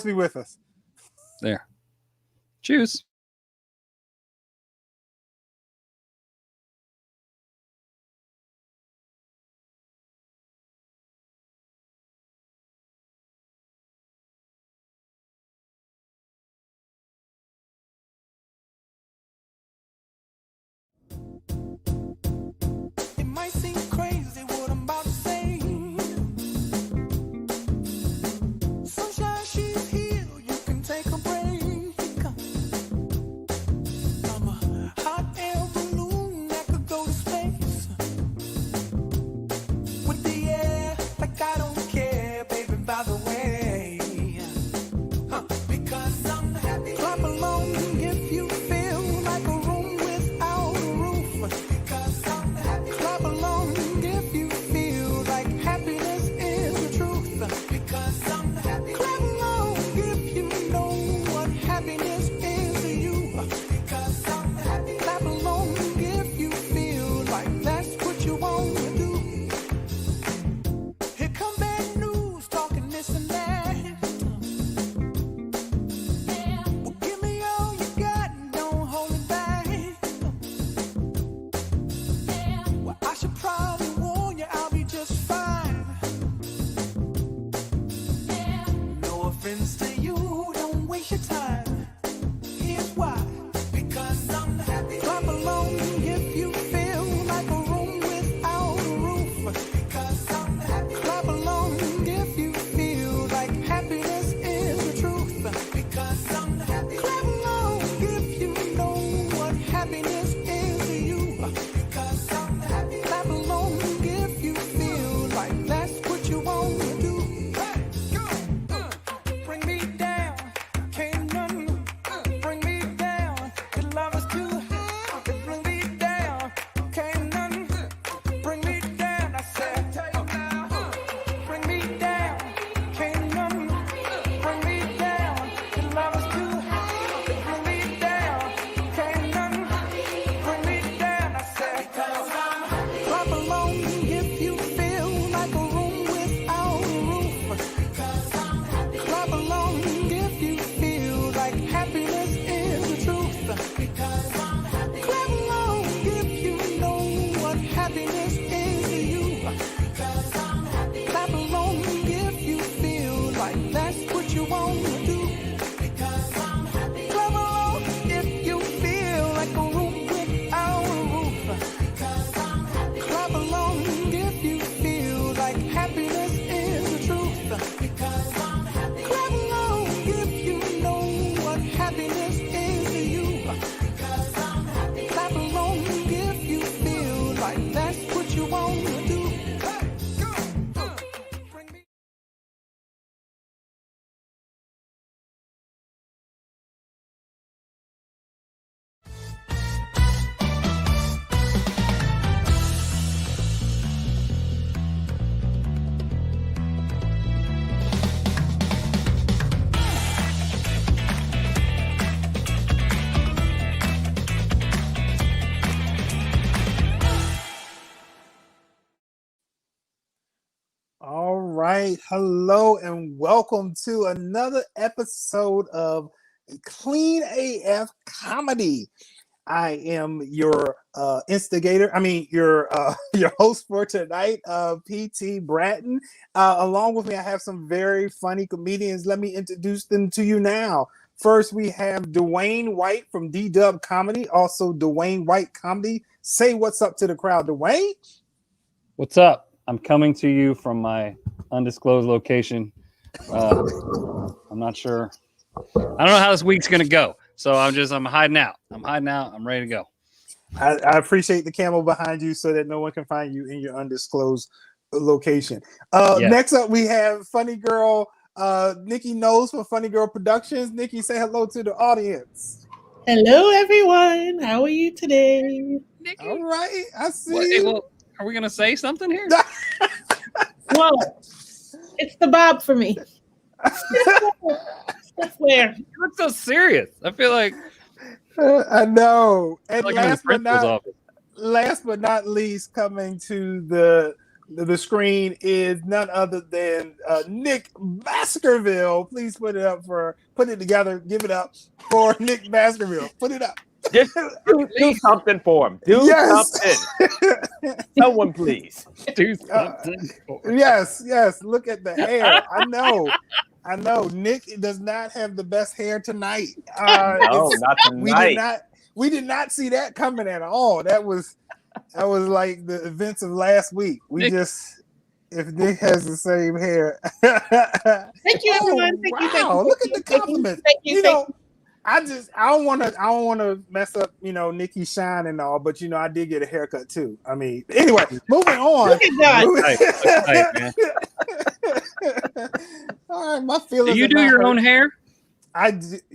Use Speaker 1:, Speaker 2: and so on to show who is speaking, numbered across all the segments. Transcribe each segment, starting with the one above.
Speaker 1: Be with us.
Speaker 2: There. Choose.
Speaker 3: It might seem crazy what I'm about to say. Sunshine, she's here. You can take a break. I'm a hot air balloon that could go to space. With the air, like I don't care, baby, by the way. Because I'm happy. Clap along if you feel like a room without a roof. Because I'm happy. Clap along if you feel like happiness is the truth. Because I'm happy. Clap along if you know what happiness is to you. Because I'm happy. Clap along if you feel like that's what you want to do. Here come bad news, talking this and that. Well, give me all you got and don't hold it back. Well, I should probably warn you, I'll be just fine. No offense to you, don't waste your time. Here's why. Because I'm happy. Clap along if you feel like a room without a roof. Because I'm happy. Clap along if you feel like happiness is the truth. Because I'm happy. Clap along if you know what happiness is to you. Because I'm happy. Clap along if you feel like that's what you want to do. Hey, go. Bring me down, can't none bring me down. Your love is too high. Bring me down, can't none bring me down. I said, bring me down, can't none bring me down. Your love is too high. Bring me down, can't none bring me down. I said, clap along if you feel like a room without a roof. Clap along if you feel like happiness is the truth. Clap along if you know what happiness is to you. Clap along if you feel like that's what you want to do. Clap along if you feel like a room without a roof. Clap along if you feel like happiness is the truth. Clap along if you know what happiness is to you. Clap along if you feel like that's what you want to do. Hey, go. Bring me.
Speaker 1: All right. Hello and welcome to another episode of Clean AF Comedy. I am your your host for tonight, PT Bratton. Along with me, I have some very funny comedians. Let me introduce them to you now. First, we have Dewayne White from DDub Comedy, also Dewayne White Comedy. Say what's up to the crowd, Dewayne.
Speaker 2: What's up? I'm coming to you from my undisclosed location. I'm not sure. I don't know how this week's going to go. So I'm hiding out. I'm ready to go.
Speaker 1: I appreciate the camel behind you so that no one can find you in your undisclosed location. Next up, we have funny girl Nikkie Knowles from Funny Girl Productions. Nikkie, say hello to the audience.
Speaker 4: Hello, everyone. How are you today?
Speaker 2: Nikki.
Speaker 1: All right. I see you.
Speaker 2: Well, are we going to say something here?
Speaker 4: Well, it's the Bob for me. Where?
Speaker 2: You look so serious. I feel like
Speaker 1: I know. And
Speaker 2: like I'm in the principal's office.
Speaker 1: last but not least, coming to the the screen is none other than Nick Baskerville. Please put it together. Give it up for Nick Baskerville. Put it up.
Speaker 5: Just do something for him. Do something. Someone, please.
Speaker 2: Do something.
Speaker 1: Yes. Look at the hair. I know. Nick does not have the best hair tonight.
Speaker 5: No, not tonight.
Speaker 1: We did not see that coming at all. That was like the events of last week. If Nick has the same hair.
Speaker 4: Thank you, everyone. Thank you.
Speaker 1: Look at the compliments.
Speaker 4: Thank you.
Speaker 1: I don't want to mess up, Nickie's shine and all, but I did get a haircut too. I mean, anyway, moving on.
Speaker 4: Look at
Speaker 2: man.
Speaker 1: All right, my feelings.
Speaker 2: Do you do your own hair?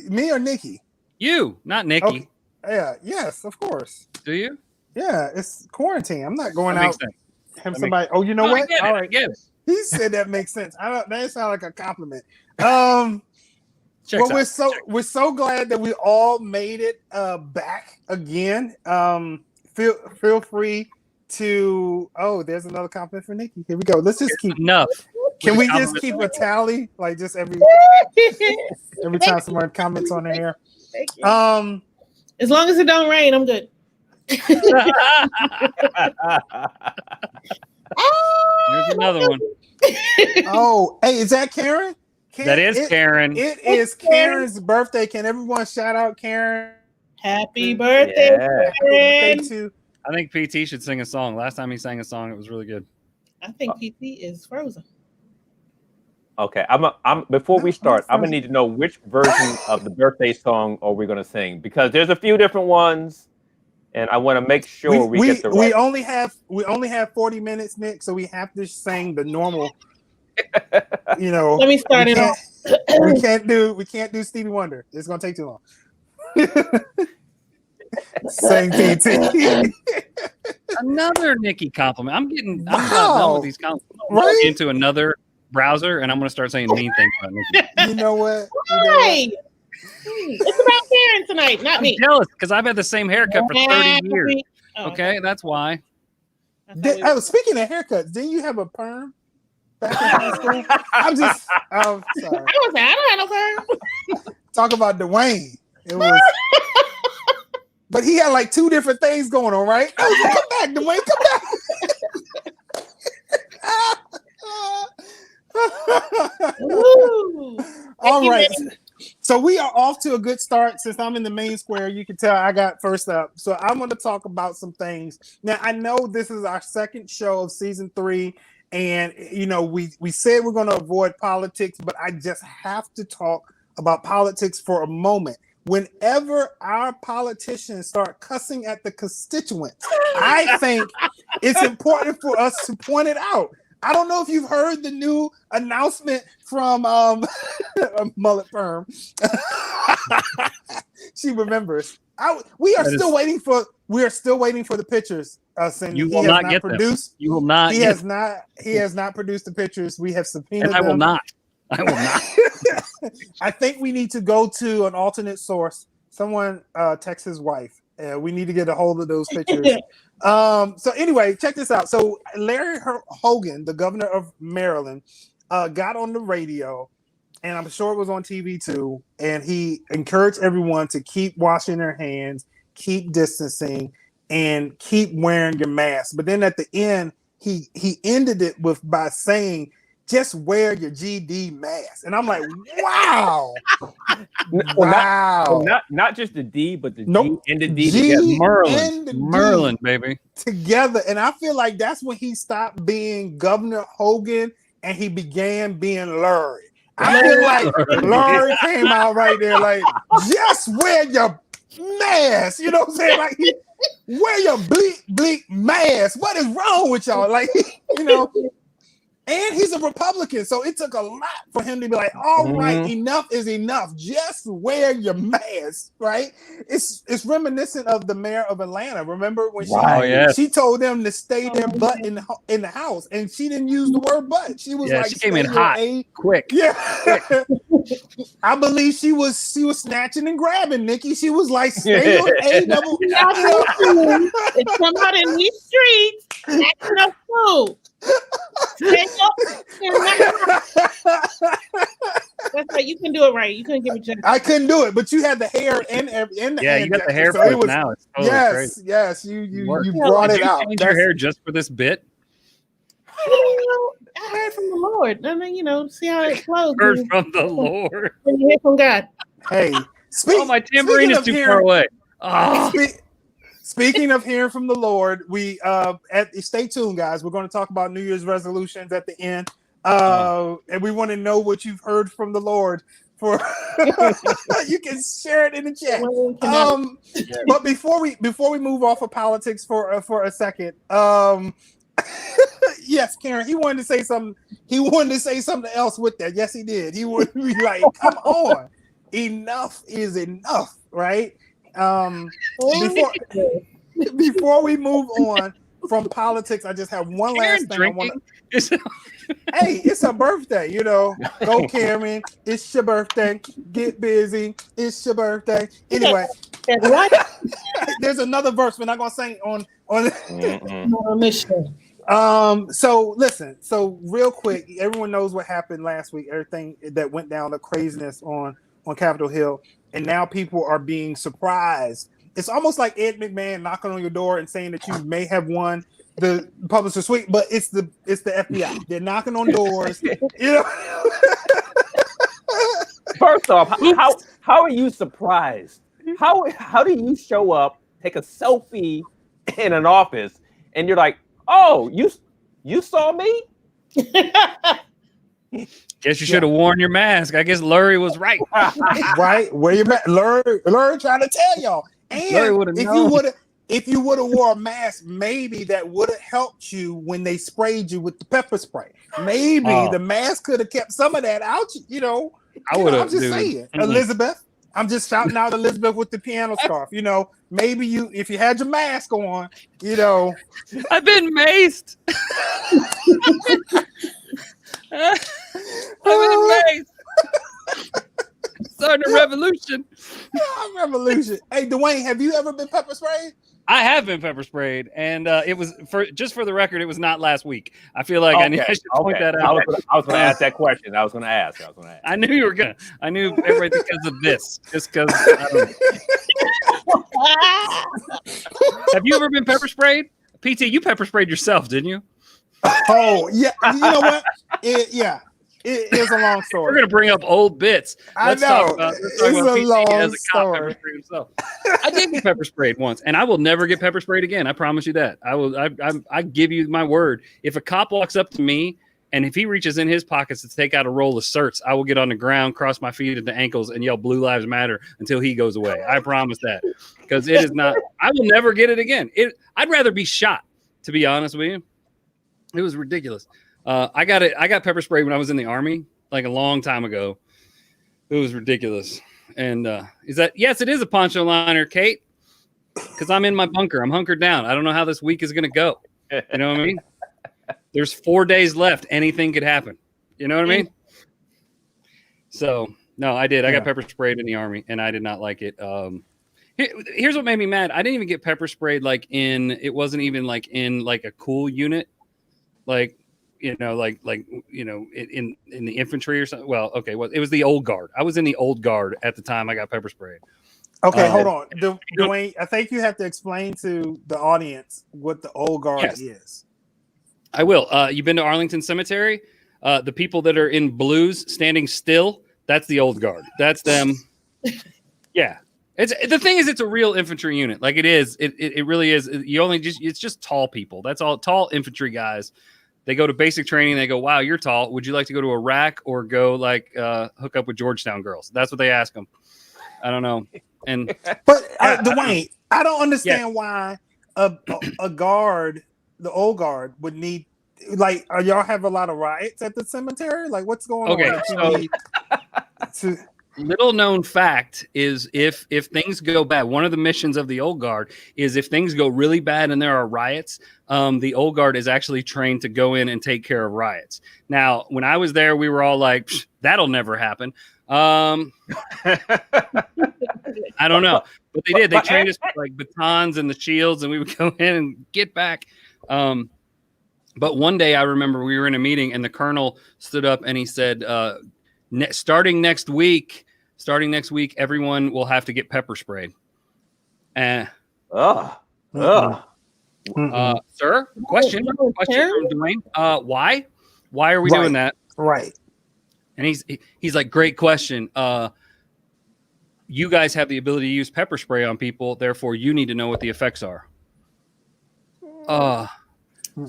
Speaker 1: Me or Nikkie?
Speaker 2: You, not Nikkie.
Speaker 1: Okay. Yeah. Yes, of course.
Speaker 2: Do you?
Speaker 1: Yeah, it's quarantine. I'm not going
Speaker 2: That
Speaker 1: out.
Speaker 2: makes sense.
Speaker 1: Somebody. Oh, you know what?
Speaker 2: All
Speaker 1: right.
Speaker 2: Yes.
Speaker 1: He said that makes sense. That sounds like a compliment.
Speaker 2: Checks
Speaker 1: Well,
Speaker 2: out.
Speaker 1: we're so glad that we all made it back again. Feel free to. Oh, there's another compliment for Nikkie. Here we go. Let's just keep.
Speaker 2: Enough.
Speaker 1: Can we just keep a tally, like just every time someone comments on the hair?
Speaker 4: Thank you. As long as it don't rain, I'm good.
Speaker 2: Here's another one.
Speaker 1: Oh, hey, is that Karen?
Speaker 2: That is Karen.
Speaker 1: It is Karen's birthday. Can everyone shout out Karen?
Speaker 4: Happy birthday, Karen.
Speaker 1: To
Speaker 2: I think PT should sing a song. Last time he sang a song, it was really good.
Speaker 4: I think PT is frozen.
Speaker 5: Okay, I'm before we start, I'm gonna need to know which version of the birthday song are we gonna sing, because there's a few different ones, and I want to make sure we get the right.
Speaker 1: We only have 40 minutes, Nick, so we have to sing the normal.
Speaker 4: Let me start it off.
Speaker 1: We can't do Stevie Wonder. It's gonna take too long. Sing PT.
Speaker 2: Another Nikkie compliment. I'm
Speaker 1: Wow.
Speaker 2: not done with these compliments. I'm
Speaker 1: Right?
Speaker 2: into another browser, and I'm going to start saying mean things about Nikkie.
Speaker 1: You know what?
Speaker 4: Hey, it's about Karen tonight, not me.
Speaker 2: I'm jealous because I've had the same haircut for 30 years.
Speaker 4: Oh,
Speaker 2: Okay, that's why.
Speaker 1: Speaking of haircuts, didn't you have a perm back in high school? I'm sorry.
Speaker 4: I don't have no perm.
Speaker 1: Talk about Dewayne. It was, but he had like two different things going on, right? I was like, come back, Dewayne, come back.
Speaker 4: Ooh.
Speaker 1: All right. So we are off to a good start. Since I'm in the main square, you can tell I got first up. So I'm going to talk about some things. Now, I know this is our second show of season 3. And, we said we're going to avoid politics, but I just have to talk about politics for a moment. Whenever our politicians start cussing at the constituents, I think it's important for us to point it out. I don't know if you've heard the new announcement from Mullet Firm. She remembers. We are still waiting for the pictures.
Speaker 2: You will not get them. You will not.
Speaker 1: He has not produced the pictures. We have subpoenaed them.
Speaker 2: I will not.
Speaker 1: I think we need to go to an alternate source. Someone text his wife. We need to get a hold of those pictures. So anyway, check this out. So Larry Hogan, the governor of Maryland, got on the radio, and I'm sure it was on TV too, and he encouraged everyone to keep washing their hands, keep distancing, and keep wearing your mask. But then at the end, he ended it by saying, just wear your GD mask. And I'm like, wow. Wow.
Speaker 5: Not just the D, but the
Speaker 1: Nope.
Speaker 5: G and the D
Speaker 1: G
Speaker 5: together.
Speaker 1: and the D
Speaker 2: Merlin, baby.
Speaker 1: together. And I feel like that's when he stopped being Governor Hogan and he began being Larry. I feel like Larry came out right there like, just wear your mask. You know what I'm saying? Like, wear your bleak mask. What is wrong with y'all? Like, and he's a Republican, so it took a lot for him to be like, all right, enough is enough. Just wear your mask, right? It's reminiscent of the mayor of Atlanta. Remember when she told them to stay their butt in the house, and she didn't use the word butt. She was like,
Speaker 2: she came in hot, quick.
Speaker 1: Yeah. I believe she was snatching and grabbing, Nikki. She was like, stay on A double.
Speaker 4: If somebody in these streets, Action of food. Stand up. That's right. You can do it right. You couldn't give me just.
Speaker 1: I couldn't do it, but you had the hair and the
Speaker 2: Yeah, you got the hair
Speaker 1: so
Speaker 2: flip
Speaker 1: it was,
Speaker 2: now. It's totally crazy.
Speaker 1: yes, you
Speaker 2: Work.
Speaker 1: brought
Speaker 2: Did
Speaker 1: it
Speaker 2: you
Speaker 1: out.
Speaker 2: change your hair just for this bit?
Speaker 4: I heard from the Lord. I mean, see how it flows.
Speaker 2: Heard from the Lord.
Speaker 4: When you hear from God.
Speaker 1: Hey,
Speaker 2: Oh, my tambourine is too far away. Oh.
Speaker 1: Speaking of hearing from the Lord, we stay tuned, guys. We're going to talk about New Year's resolutions at the end, and we want to know what you've heard from the Lord. For you can share it in the chat. But before we move off of politics for a second, yes, Karen, he wanted to say something. He wanted to say something else with that. Yes, he did. He would be like, "Come on, enough is enough," right? Before we move on from politics, I just have one last thing I want to. Hey, it's her birthday, Go, Karen. It's your birthday. Get busy. It's your birthday. Anyway, there's another verse we're not gonna sing on. So listen. So real quick, everyone knows what happened last week. Everything that went down, the craziness on Capitol Hill, and now people are being surprised. It's almost like Ed McMahon knocking on your door and saying that you may have won the Publisher Suite, but it's the FBI. They're knocking on doors.
Speaker 5: First off, how are you surprised? How do you show up, take a selfie in an office, and you're like, "Oh, you saw me"?
Speaker 2: Guess you should have worn your mask. I guess Lurie was right.
Speaker 1: Right? Where you at? Lurie trying to tell y'all. And if you would have wore a mask, maybe that would have helped you when they sprayed you with the pepper spray. Maybe the mask could have kept some of that out. I would have. I'm just saying, Elizabeth. I'm just shouting out Elizabeth with the piano scarf. Maybe if you had your mask on,
Speaker 2: I've been maced. I've been maced. Starting a revolution.
Speaker 1: Revolution. Hey, Dewayne, have you ever been pepper sprayed?
Speaker 2: I have been pepper sprayed, and it was for the record, it was not last week. I feel like I should point that out.
Speaker 5: I was going to ask that question. I was going to ask.
Speaker 2: I knew you were gonna. I knew everything because of this. Just because. Have you ever been pepper sprayed? PT, you pepper sprayed yourself, didn't you?
Speaker 1: Oh yeah. You know what? It is a long story.
Speaker 2: We're gonna bring up old bits.
Speaker 1: Let's talk about
Speaker 2: it's a long story. I did get pepper sprayed once, and I will never get pepper sprayed again. I promise you that. I will. I give you my word. If a cop walks up to me and if he reaches in his pockets to take out a roll of certs, I will get on the ground, cross my feet at the ankles, and yell "Blue Lives Matter" until he goes away. I promise that, because it is not. I will never get it again. I'd rather be shot, to be honest with you. It was ridiculous. I got pepper sprayed when I was in the Army, like a long time ago. It was ridiculous. And yes, it is a poncho liner, Kate, because I'm in my bunker. I'm hunkered down. I don't know how this week is going to go. You know what I mean? There's 4 days left. Anything could happen. You know what I mean? So, no, I did. I got pepper sprayed in the Army, and I did not like it. Here's what made me mad. I didn't even get pepper sprayed it wasn't even like in like a cool unit. Like, in the infantry or something. Well, okay. Well, it was the old guard. I was in the old guard at the time I got pepper sprayed.
Speaker 1: Okay, hold on. Dewayne, I think you have to explain to the audience what the old guard is.
Speaker 2: I will. You've been to Arlington Cemetery? The people that are in blues standing still, that's the old guard. That's them. Yeah. The thing is, it's a real infantry unit. Like it is. It really is. It's just tall people. That's all. Tall infantry guys. They go to basic training. They go, "Wow, you're tall. Would you like to go to Iraq or go hook up with Georgetown girls?" That's what they ask them. I don't know.
Speaker 1: But Dewayne, I don't understand why a guard, the old guard, would need y'all have a lot of riots at the cemetery? Like, what's going on? So,
Speaker 2: little known fact is if things go bad, one of the missions of the old guard is if things go really bad and there are riots, the old guard is actually trained to go in and take care of riots. Now, when I was there, we were all like, that'll never happen. I don't know, but they did. They trained us with batons and the shields, and we would go in and get back. But one day I remember we were in a meeting and the colonel stood up and he said, starting next week, everyone will have to get pepper sprayed. And sir, question from Dwayne. Why? Why are we doing that?
Speaker 1: Right.
Speaker 2: And he's like, great question. You guys have the ability to use pepper spray on people, therefore you need to know what the effects are. So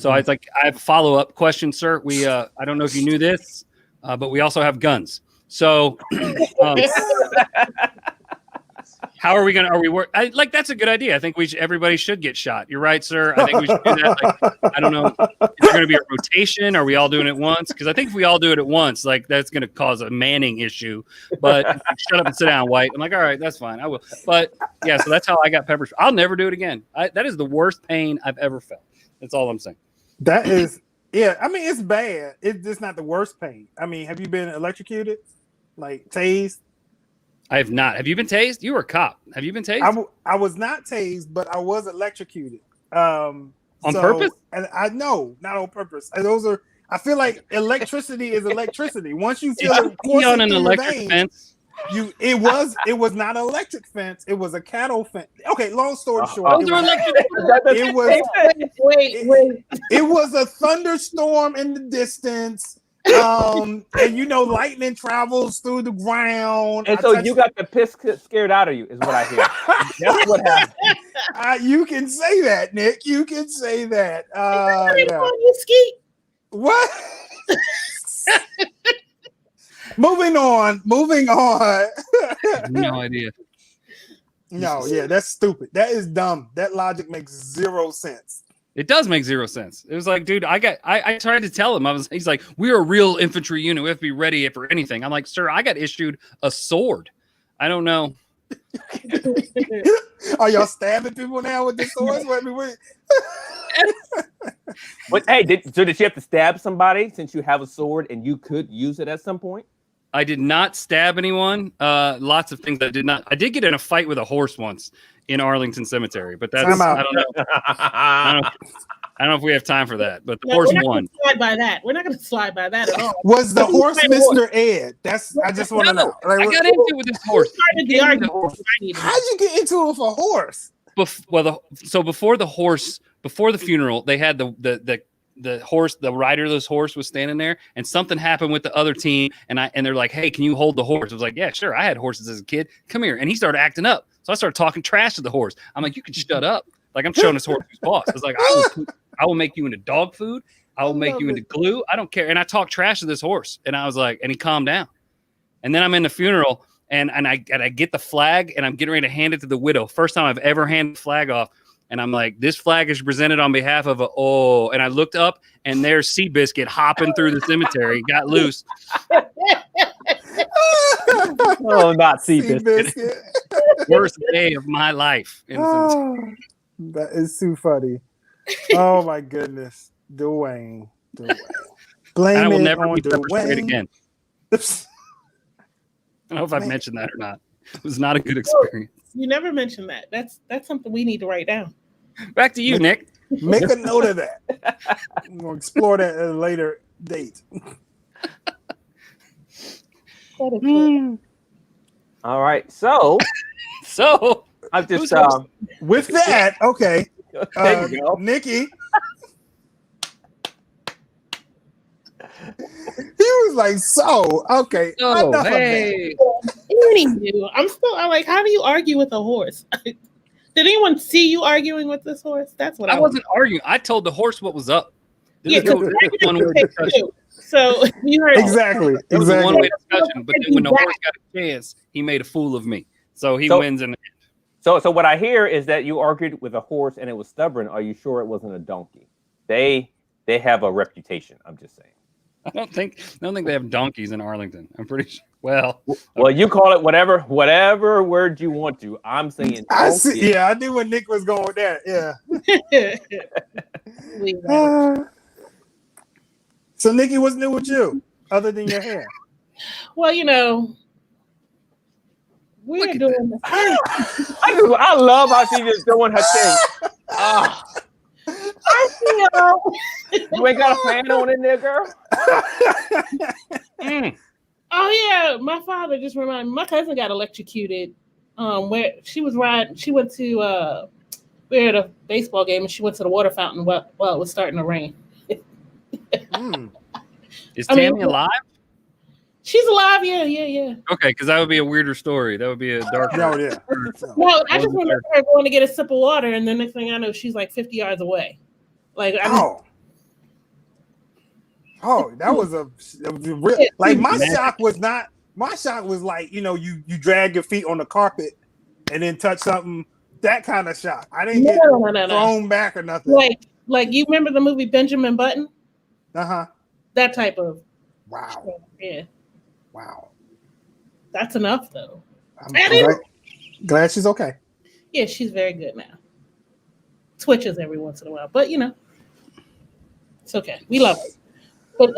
Speaker 2: I was like, I have a follow-up question, sir. We I don't know if you knew this, but we also have guns. So how are we gonna? Are we work? Like that's a good idea. I think everybody should get shot. You're right, sir. I think we should do that. Like, I don't know. Is there going to be a rotation? Are we all doing it once? Because I think if we all do it at once, like that's going to cause a Manning issue. But shut up and sit down, White. I'm like, all right, that's fine. I will. But yeah, so that's how I got pepper. I'll never do it again. That is the worst pain I've ever felt. That's all I'm saying.
Speaker 1: That is, yeah. I mean, it's bad. It's just not the worst pain. I mean, have you been electrocuted, like tased?
Speaker 2: I have not. Have you been tased? You were a cop. Have you been tased?
Speaker 1: I was not tased, but I was electrocuted.
Speaker 2: On purpose?
Speaker 1: And I know, not on purpose. And those are. I feel like electricity is electricity. Once you feel it
Speaker 2: on an electric fence,
Speaker 1: it was not an electric fence. It was a cattle fence. Okay, long story short, it was a thunderstorm in the distance. And you know, lightning travels through the ground.
Speaker 5: And so you got the piss scared out of you, is what I hear. That's what happened.
Speaker 1: You can say that, Nick. You can say that.
Speaker 4: Yeah.
Speaker 1: What? Moving on.
Speaker 2: No idea.
Speaker 1: No, yeah, that's stupid. That is dumb. That logic makes zero sense.
Speaker 2: It does make zero sense. It was like, dude, I tried to tell him. He's like, we're a real infantry unit. We have to be ready for anything. I'm like, sir, I got issued a sword. I don't know.
Speaker 1: Are y'all stabbing people now with the swords?
Speaker 5: But hey, did you have to stab somebody since you have a sword and you could use it at some point?
Speaker 2: I did not stab anyone. Lots of things I did not. I did get in a fight with a horse once in Arlington Cemetery, but that's I don't know. I don't know if we have time for that. But the horse won.
Speaker 4: We're not going to slide by that at all.
Speaker 1: Was the horse Mr. Ed? I just want to know.
Speaker 2: Like, I got into it with this horse.
Speaker 1: How'd you get into it with a horse?
Speaker 2: Before the funeral, they had the horse, the rider of this horse was standing there, and something happened with the other team, and they're like, hey, can you hold the horse? I was like, yeah, sure. I had horses as a kid. Come here. And he started acting up. So I started talking trash to the horse. I'm like, you can shut up. Like, I'm showing this horse who's boss. I was like, I will make you into dog food. I will make you into glue. I don't care. And I talked trash to this horse. And I was like, and he calmed down. And then I'm in the funeral, and I get the flag, and I'm getting ready to hand it to the widow. First time I've ever handed the flag off. And I'm like, this flag is presented on behalf of and I looked up, and there's Seabiscuit hopping through the cemetery, got loose.
Speaker 5: Oh, not Seabiscuit.
Speaker 2: Worst day of my life.
Speaker 1: That is too funny. Oh my goodness, Dewayne. Blame
Speaker 2: I will
Speaker 1: it
Speaker 2: never
Speaker 1: on
Speaker 2: be pepper sprayed
Speaker 1: Dewayne
Speaker 2: again. I don't know if I've mentioned that or not. It was not a good experience.
Speaker 4: You never mentioned that. That's something we need to write down.
Speaker 2: Back to you, Nick.
Speaker 1: Make a note of that. We'll explore that at a later date.
Speaker 5: All right, so I'm just
Speaker 1: with that. Okay,
Speaker 5: there you go,
Speaker 1: Nikki. He was like, "So okay,
Speaker 2: hey."
Speaker 4: I'm like, how do you argue with a horse? Did anyone see you arguing with this horse? That's what I
Speaker 2: wasn't arguing. I told the horse what was up.
Speaker 4: So you heard
Speaker 1: exactly.
Speaker 2: It was a one-way discussion, but then when the horse got a chance, he made a fool of me. So he wins in the end.
Speaker 5: So what I hear is that you argued with a horse and it was stubborn. Are you sure it wasn't a donkey? They have a reputation. I'm just saying.
Speaker 2: I don't think they have donkeys in Arlington. I'm pretty sure. Well,
Speaker 5: you call it whatever word you want to. I'm saying
Speaker 1: I see. Yeah, I knew where Nick was going with that. Yeah. So Nikki, what's new with you other than your hair?
Speaker 4: Well, we're doing this.
Speaker 5: I love how she's just doing her thing.
Speaker 4: I feel Hello.
Speaker 5: You ain't got a fan on in there, girl.
Speaker 4: Oh yeah, my father just reminded me. My cousin got electrocuted. Where she was riding, she went to we were at a baseball game, and she went to the water fountain while it was starting to rain.
Speaker 2: Is Tammy alive?
Speaker 4: She's alive. Yeah.
Speaker 2: Okay, because that would be a weirder story. That would be a darker.
Speaker 1: No, yeah.
Speaker 4: No, I just remember her going to get a sip of water, and the next thing I know, she's like 50 yards away. Like, that
Speaker 1: was a real. Like my shock was like, you know, you drag your feet on the carpet and then touch something. That kind of shock. I didn't get thrown back or nothing.
Speaker 4: Like you remember the movie Benjamin Button? That type of.
Speaker 1: Wow.
Speaker 4: Yeah.
Speaker 1: Wow.
Speaker 4: That's enough, though.
Speaker 1: I'm glad she's okay.
Speaker 4: Yeah, she's very good now. Twitches every once in a while, but you know, it's okay. We love her. But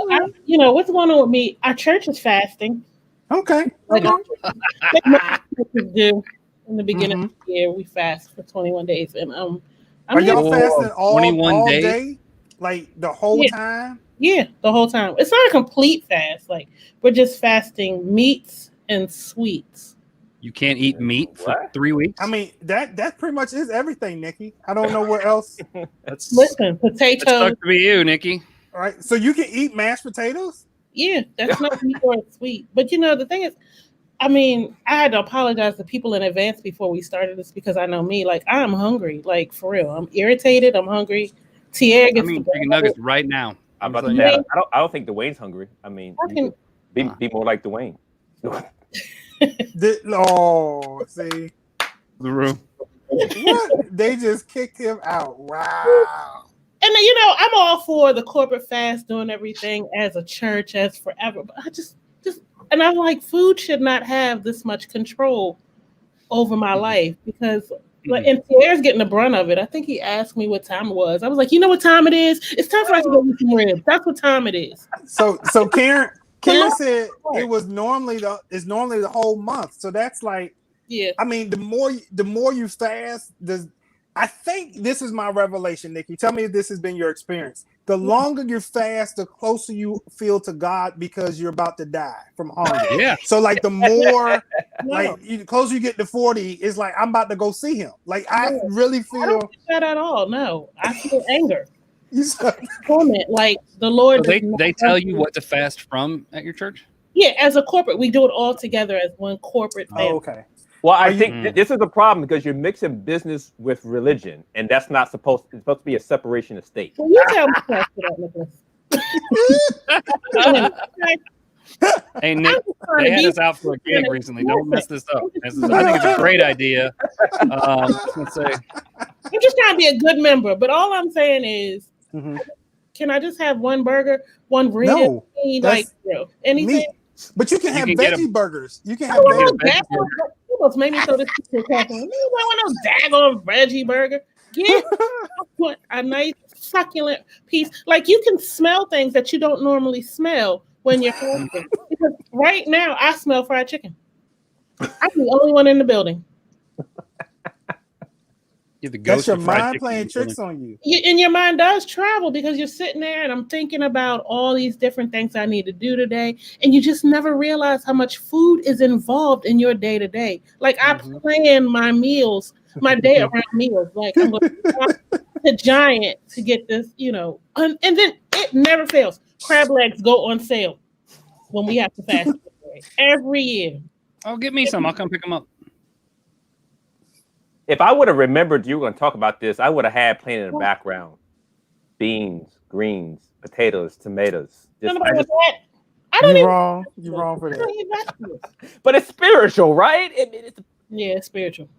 Speaker 4: what's going on with me? Our church is fasting.
Speaker 1: Okay.
Speaker 4: Like churches do in the beginning of the year, we fast for 21 days, and
Speaker 1: are y'all fasting all
Speaker 2: 21 days?
Speaker 1: Day? Like the whole time?
Speaker 4: Yeah, the whole time. It's not a complete fast. Like we're just fasting meats and sweets.
Speaker 2: You can't eat meat for 3 weeks?
Speaker 1: I mean, that pretty much is everything, Nikki. I don't know what else.
Speaker 4: Listen, potatoes.
Speaker 2: That sucks to be you, Nikki.
Speaker 1: All right, so you can eat mashed potatoes?
Speaker 4: Yeah, that's not meat or sweet. But the thing is, I mean, I had to apologize to people in advance before we started this because I know me. Like, I'm hungry. Like, for real. I'm irritated. I'm hungry. Tierra gets
Speaker 2: chicken nuggets right now.
Speaker 5: I'm about to say, I don't think Dwayne's hungry. I mean, be more like Dwayne.
Speaker 1: See
Speaker 2: the room.
Speaker 1: What? They just kicked him out. Wow.
Speaker 4: And I'm all for the corporate fast, doing everything as a church, as forever. But I just and I'm like, food should not have this much control over my life because. And Pierre's getting the brunt of it. I think he asked me what time it was. I was like, you know what time it is? It's time for us to go eat some ribs. That's what time it is.
Speaker 1: So Karen said it was normally the whole month. So that's like,
Speaker 4: yeah.
Speaker 1: I mean, the more you fast, I think this is my revelation, Nikki. Tell me if this has been your experience. The longer you fast, the closer you feel to God because you're about to die from hunger.
Speaker 2: Yeah.
Speaker 1: So like the more, the closer you get to 40, it's like I'm about to go see him. Like I really feel.
Speaker 4: I don't feel that at all. No, I feel anger.
Speaker 1: You said
Speaker 4: like the Lord.
Speaker 2: So they tell you what to fast from at your church?
Speaker 4: Yeah, as a corporate, we do it all together as one corporate family.
Speaker 1: Oh, okay.
Speaker 5: Well, I think this is a problem because you're mixing business with religion, and that's not supposed to be a separation of state.
Speaker 4: Well, you tell me that, Nicholas.
Speaker 2: Hey, Nick, they had us out for a gig recently. Don't mess this up. I think it's a great idea. Let's say.
Speaker 4: I'm just trying to be a good member, but all I'm saying is, can I just have one burger, one rib?
Speaker 1: No,
Speaker 4: anything.
Speaker 1: Meat. But you can have veggie burgers. You can have
Speaker 4: veggie burgers. Almost made me throw this picture. You want no daggone veggie burger? Get a nice succulent piece. Like you can smell things that you don't normally smell when you're fasting. Because right now I smell fried chicken. I'm the only one in the building.
Speaker 1: That's your mind playing tricks on you.
Speaker 4: And your mind does travel because you're sitting there and I'm thinking about all these different things I need to do today. And you just never realize how much food is involved in your day to day. Like I plan my meals, my day around meals. Like I'm going to Giant to get this, and then it never fails. Crab legs go on sale when we have to fast every year.
Speaker 2: Oh, get me some. I'll come pick them up.
Speaker 5: If I would have remembered you were going to talk about this, I would have had playing in the background beans, greens, potatoes, tomatoes.
Speaker 1: You're wrong for that.
Speaker 5: But it's spiritual, right?
Speaker 4: Yeah, it's spiritual.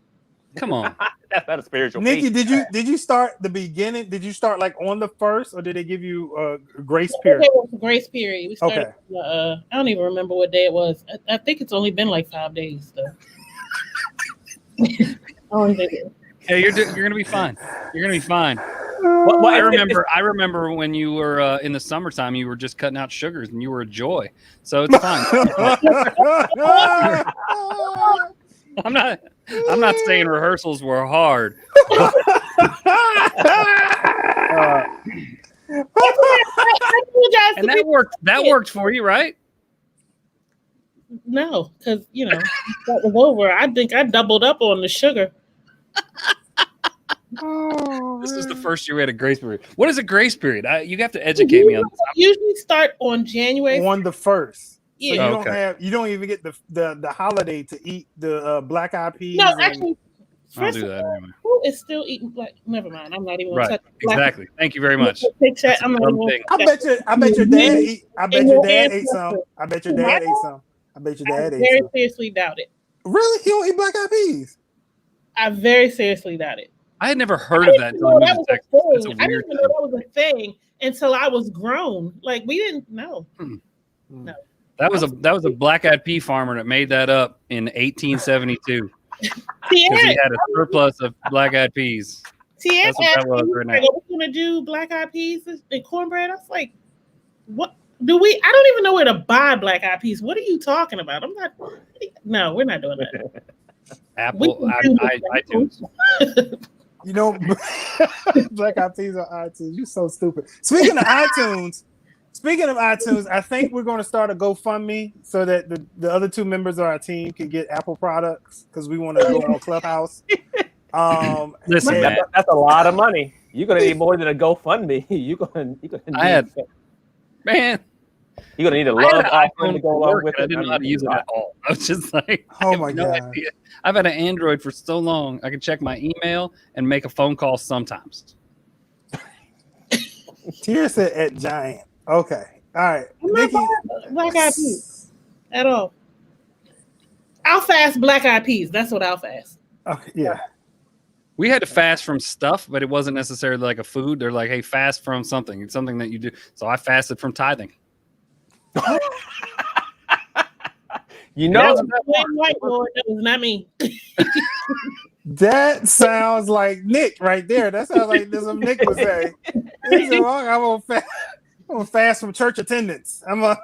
Speaker 2: Come on.
Speaker 5: That's not a spiritual.
Speaker 1: Nikki, did you start the beginning? Did you start like on the first, or did they give you a grace period?
Speaker 4: It was a grace period. We started. I don't even remember what day it was. I think it's only been like 5 days though.
Speaker 2: Yeah, you're gonna be fine. You're gonna be fine. Well, I remember when you were in the summertime, you were just cutting out sugars, and you were a joy. So it's fine. I'm not saying rehearsals were hard.
Speaker 4: apologize
Speaker 2: And
Speaker 4: to
Speaker 2: that
Speaker 4: people.
Speaker 2: worked. That worked for you, right?
Speaker 4: No, because that was over. I think I doubled up on the sugar.
Speaker 1: Oh,
Speaker 2: This is the
Speaker 1: man.
Speaker 2: first year we had a grace period. What is a grace period? You have to educate me on this.
Speaker 4: Usually start on January.
Speaker 1: On the 1st. So
Speaker 4: Yeah.
Speaker 1: you don't even get the holiday to eat the black eyed peas.
Speaker 4: No,
Speaker 1: and-
Speaker 4: actually,
Speaker 2: I'll
Speaker 4: first
Speaker 2: do
Speaker 4: of
Speaker 2: that
Speaker 4: all,
Speaker 2: anyway.
Speaker 4: who is still eating black? Never mind. I'm not even gonna
Speaker 2: Right.
Speaker 4: touch black.
Speaker 2: Exactly. Thank you very much.
Speaker 4: Picture. I'm not
Speaker 2: dumb
Speaker 4: even
Speaker 2: thing.
Speaker 1: I bet your dad ate. I bet
Speaker 4: And
Speaker 1: your
Speaker 4: your
Speaker 1: dad
Speaker 4: ancestors.
Speaker 1: ate some. I bet your dad ate some. I bet your
Speaker 4: I
Speaker 1: dad ate
Speaker 4: very
Speaker 1: some.
Speaker 4: seriously doubt it.
Speaker 1: Really? He don't eat black eyed peas?
Speaker 4: I very seriously doubt it.
Speaker 2: I had never heard
Speaker 4: I
Speaker 2: of
Speaker 4: didn't
Speaker 2: that
Speaker 4: even
Speaker 2: until I
Speaker 4: know that
Speaker 2: moved
Speaker 4: was
Speaker 2: to
Speaker 4: a
Speaker 2: Texas. That's a
Speaker 4: thing. I
Speaker 2: weird
Speaker 4: didn't even know that was a thing until I was grown. Like we didn't know. No.
Speaker 2: That was a black-eyed pea farmer that made that up in 1872 because he had a surplus of black-eyed peas.
Speaker 4: Tierra
Speaker 2: That's what that was right now.
Speaker 4: Like, are we gonna do black-eyed peas and cornbread? I was like, what do we? I don't even know where to buy black-eyed peas. What are you talking about? I'm not. No, we're not doing that.
Speaker 2: Apple,
Speaker 4: We can do
Speaker 2: iTunes.
Speaker 1: You know, black eyed peas on iTunes. You're so stupid. Speaking of iTunes, I think we're going to start a GoFundMe so that the other two members of our team can get Apple products because we want to go on Clubhouse.
Speaker 2: Listen,
Speaker 1: and-
Speaker 2: man,
Speaker 5: That's a lot of money. You're gonna need more than a GoFundMe. You're gonna need a
Speaker 2: I had
Speaker 5: love
Speaker 2: an
Speaker 5: offering to
Speaker 2: iPhone
Speaker 5: go
Speaker 2: for
Speaker 5: along
Speaker 2: work,
Speaker 5: with
Speaker 2: and I
Speaker 5: it.
Speaker 2: didn't know how to use it at all. I was just like,
Speaker 1: Oh
Speaker 2: I have
Speaker 1: my
Speaker 2: no
Speaker 1: God.
Speaker 2: idea. I've had an Android for so long. I can check my email and make a phone call sometimes.
Speaker 1: Tier said at Giant. Okay. All right.
Speaker 4: I'm not
Speaker 1: Nikki.
Speaker 4: buying black-eyed peas at all. I'll fast black-eyed peas. That's what I'll fast.
Speaker 1: Okay, yeah.
Speaker 2: We had to fast from stuff, but it wasn't necessarily like a food. They're like, hey, fast from something. It's something that you do. So I fasted from tithing.
Speaker 5: You
Speaker 4: That
Speaker 5: know,
Speaker 4: was Dewayne White, Lord. That was not me.
Speaker 1: That sounds like Nick right there. That sounds like this some Nick would say. He said, well, I'm gonna fast from church attendance.
Speaker 2: I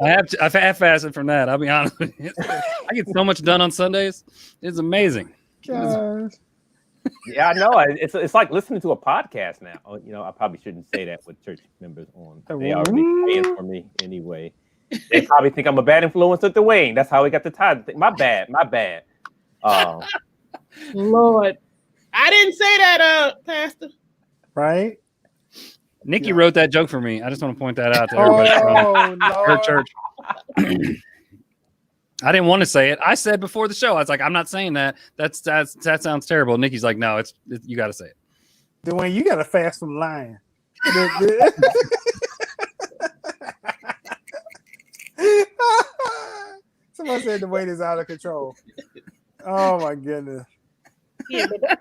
Speaker 2: have fasted from that. I'll be honest with you. I get so much done on Sundays. It's amazing.
Speaker 1: Gosh.
Speaker 5: yeah, I know. It's like listening to a podcast now. You know, I probably shouldn't say that with church members on. They already paying for me anyway. They probably think I'm a bad influence with Dewayne. That's how we got the tithe. My bad.
Speaker 4: Lord. I didn't say that, Pastor.
Speaker 1: Right?
Speaker 2: Nikki wrote that joke for me. I just want to point that out to everybody from her
Speaker 1: Lord.
Speaker 2: church. I didn't want to say it. I said before the show, I was like, I'm not saying that. That sounds terrible. Nikki's like, no, you got to say it.
Speaker 1: Dwayne, you gotta fast from lying. Somebody said the weight is out of control. Oh my goodness.
Speaker 4: Yeah, but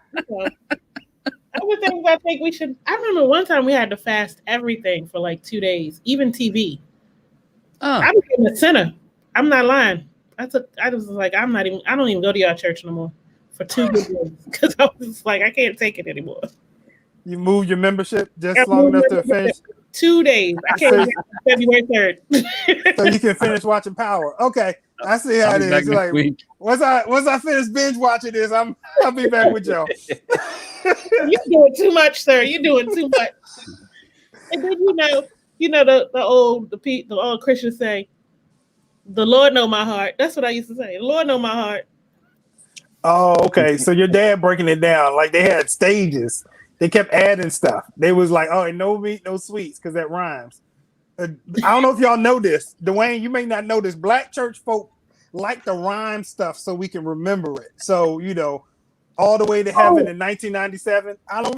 Speaker 4: other things I think we should. I remember one time we had to fast everything for like 2 days, even TV. I became a sinner. I'm not lying. I was like, I don't even go to y'all church no more for 2 good days because I was like, I can't take it anymore.
Speaker 1: You moved your membership just long enough to finish.
Speaker 4: 2 days. I can't get February 3rd.
Speaker 1: So you can finish watching Power. Okay. I see how it is. You're like, once I finish binge watching this, I'll be back with y'all.
Speaker 4: You're doing too much, sir. You're doing too much. And then the old Christians say, "The Lord know my heart." That's what I used to say. The Lord know my heart.
Speaker 1: Oh, okay. So your dad breaking it down like they had stages. They kept adding stuff. They was like, "Oh, and no meat, no sweets," because that rhymes. I don't know if y'all know this, Dwayne. You may not know this. Black church folk like to rhyme stuff so we can remember it. So all the way to heaven in 1997. I don't,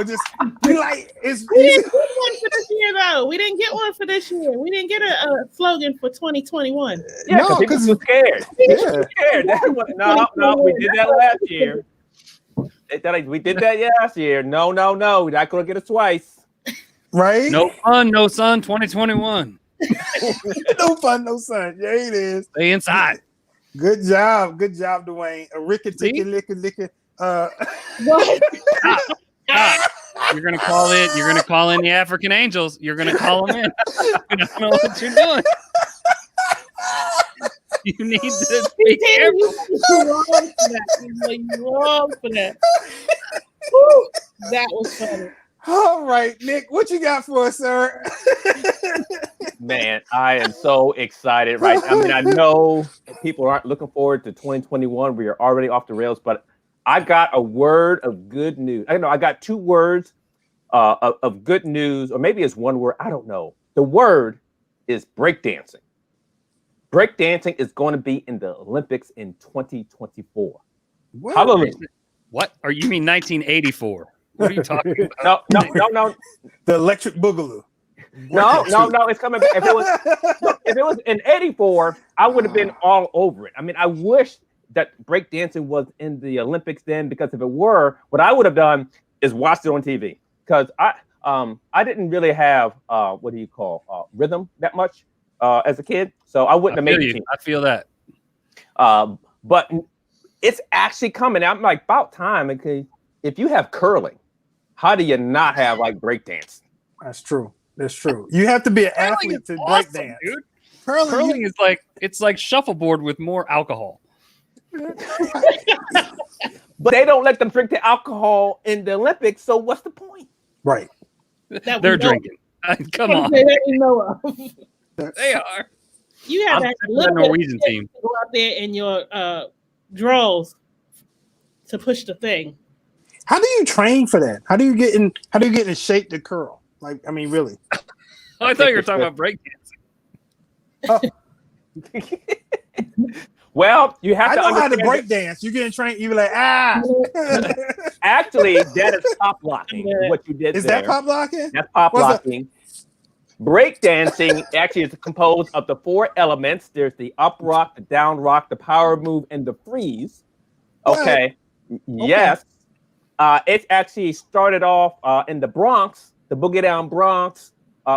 Speaker 1: just we like it's.
Speaker 4: We didn't get one for this year, though. We didn't get one for this year. We didn't get a slogan for 2021.
Speaker 5: Yeah, because people were scared.
Speaker 1: Yeah.
Speaker 5: Scared. No, we did that last year. We did that last year. No, we're not gonna get it twice.
Speaker 1: Right?
Speaker 2: No fun, no sun. 2021.
Speaker 1: No fun, no sun. Yeah, it is.
Speaker 2: Stay inside.
Speaker 1: Good job, Dwayne. A licky.
Speaker 4: What?
Speaker 2: You're gonna call it. You're gonna call in the African Angels. You're gonna call them in. I don't know what you're doing. You need to be careful.
Speaker 4: You're wrong for that. Woo, that was funny.
Speaker 1: All right, Nick, what you got for us, sir?
Speaker 5: Man, I am so excited, right? I mean, I know people aren't looking forward to 2021. We are already off the rails, but I got a word of good news. I know I got 2 words of good news, or maybe it's 1 word. I don't know. The word is breakdancing. Breakdancing is going to be in the Olympics in 2024.
Speaker 1: What?
Speaker 5: Hallelujah.
Speaker 2: What? Or you mean 1984? What are you talking about?
Speaker 5: No.
Speaker 1: The electric boogaloo.
Speaker 5: No. It's coming back. If it was in '84, I would have been all over it. I mean, I wish that breakdancing was in the Olympics then, because if it were, what I would have done is watched it on TV. Because I didn't really have rhythm that much as a kid, so I wouldn't have made it.
Speaker 2: I feel that.
Speaker 5: But it's actually coming. I'm like, about time. Okay, if you have curling, how do you not have like breakdance?
Speaker 1: That's true. That's true. You have to be an athlete to breakdance,
Speaker 2: dude.
Speaker 1: Curling
Speaker 2: is like, it's like shuffleboard with more alcohol.
Speaker 5: But they don't let them drink the alcohol in the Olympics, so what's the point?
Speaker 1: Right.
Speaker 2: They're drinking. Come on.
Speaker 4: That we know of.
Speaker 2: They are.
Speaker 4: You have that
Speaker 2: the Norwegian team.
Speaker 4: Go out there in your draws to push the thing.
Speaker 1: How do you train for that? How do you get in shape to curl? Like, I mean, really?
Speaker 2: Oh, I thought you were talking about breakdancing.
Speaker 1: Oh.
Speaker 5: Well, you have
Speaker 1: I
Speaker 5: to
Speaker 1: know how to
Speaker 5: understand
Speaker 1: break dance. You get trained, you be like, ah.
Speaker 5: Actually, that is pop locking. What you did
Speaker 1: Is
Speaker 5: there.
Speaker 1: that pop locking?
Speaker 5: That's pop locking. Breakdancing actually is composed of the 4 elements. There's the up rock, the down rock, the power move, and the freeze. Okay. Yes. It actually started off in the Bronx, the Boogie Down Bronx,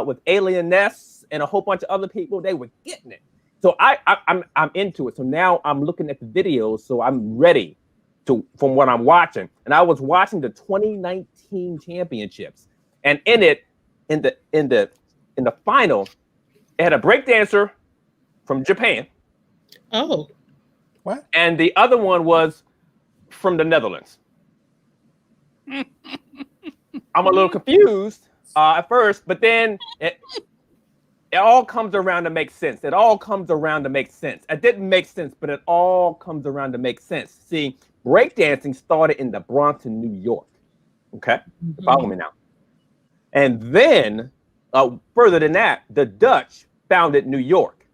Speaker 5: with Alien Ness and a whole bunch of other people. They were getting it. So I'm into it. So now I'm looking at the videos, so I'm ready from what I'm watching. And I was watching the 2019 championships, and in the final, it had a breakdancer from Japan.
Speaker 4: Oh,
Speaker 1: what?
Speaker 5: And the other one was from the Netherlands. I'm a little confused at first, but then it all comes around to make sense. It all comes around to make sense. It didn't make sense, but it all comes around to make sense. See, breakdancing started in the Bronx in New York. Okay? Follow me now. And then, further than that, the Dutch founded New York.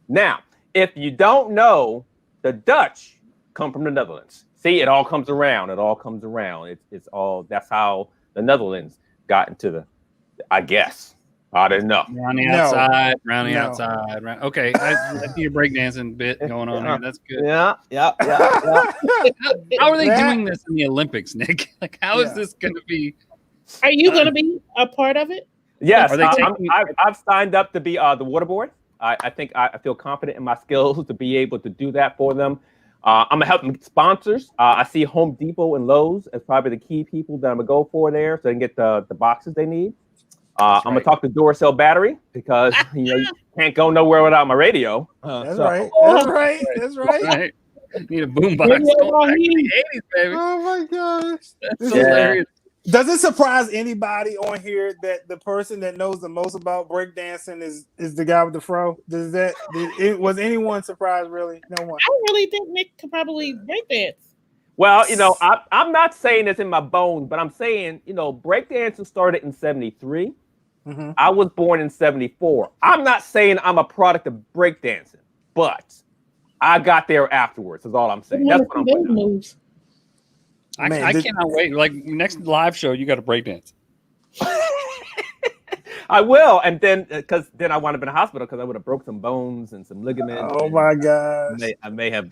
Speaker 5: Now, if you don't know, the Dutch come from the Netherlands. See, it all comes around. It all comes around. It's all, that's how the Netherlands got into the, I guess. I didn't know.
Speaker 2: Round the outside. Okay, I see your breakdancing bit going on here. That's good.
Speaker 5: Yeah.
Speaker 2: How are they doing this in the Olympics, Nick? Like, how is this going to be?
Speaker 4: Are you going to be a part of it?
Speaker 5: Yes, I've signed up to be the water boy. I think I feel confident in my skills to be able to do that for them. I'm gonna help them get sponsors. I see Home Depot and Lowe's as probably the key people that I'm gonna go for there, so they can get the boxes they need. I'm gonna talk to Duracell battery because you can't go nowhere without my radio.
Speaker 1: That's
Speaker 5: so.
Speaker 1: right. That's right.
Speaker 2: Need a boombox. Going back to the 80s, baby.
Speaker 1: Oh my gosh.
Speaker 2: That's hilarious.
Speaker 1: Does it surprise anybody on here that the person that knows the most about breakdancing is the guy with the fro? Was anyone surprised? Really, no one.
Speaker 4: I really think Nick could probably breakdance.
Speaker 5: Well, I'm not saying it's in my bones, but I'm saying, breakdancing started in '73. Mm-hmm. I was born in '74. I'm not saying I'm a product of breakdancing, but I got there afterwards. Is all I'm saying. That's what I'm saying.
Speaker 2: I cannot wait. Like, next live show, you got to breakdance.
Speaker 5: I will, and then because then I wound up in a hospital because I would have broke some bones and some ligaments.
Speaker 1: Oh my gosh!
Speaker 5: I may have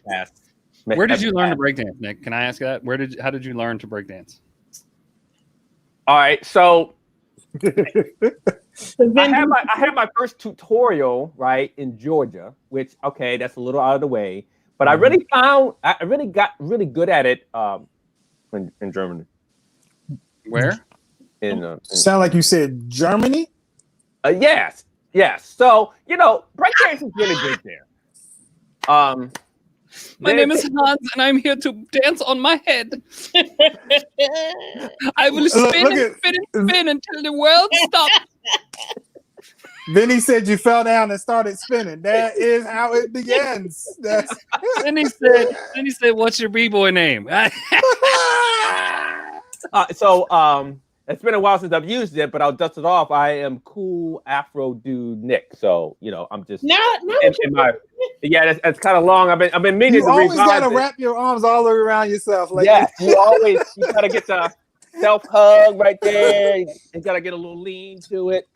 Speaker 5: passed.
Speaker 2: Where did you learn to breakdance, Nick? Can I ask that? How did you learn to breakdance?
Speaker 5: All right, so I had my first tutorial right in Georgia, which that's a little out of the way. But I really got really good at it in Germany.
Speaker 2: Where?
Speaker 1: Sound like you said Germany?
Speaker 5: Yes. So breakdance is really big there.
Speaker 2: My name is Hans, and I'm here to dance on my head. I will spin and spin and spin until the world stops.
Speaker 1: Then he said you fell down and started spinning. That is how it begins. Then
Speaker 2: he said, "What's your b-boy name?"
Speaker 5: It's been a while since I've used it, but I'll dust it off. I am cool Afro dude Nick. So I'm just that's kind of long. I've been meaning to revise. You always gotta
Speaker 1: wrap your arms all around yourself. Like
Speaker 5: yes, you gotta get the self hug right there. You gotta get a little lean to it.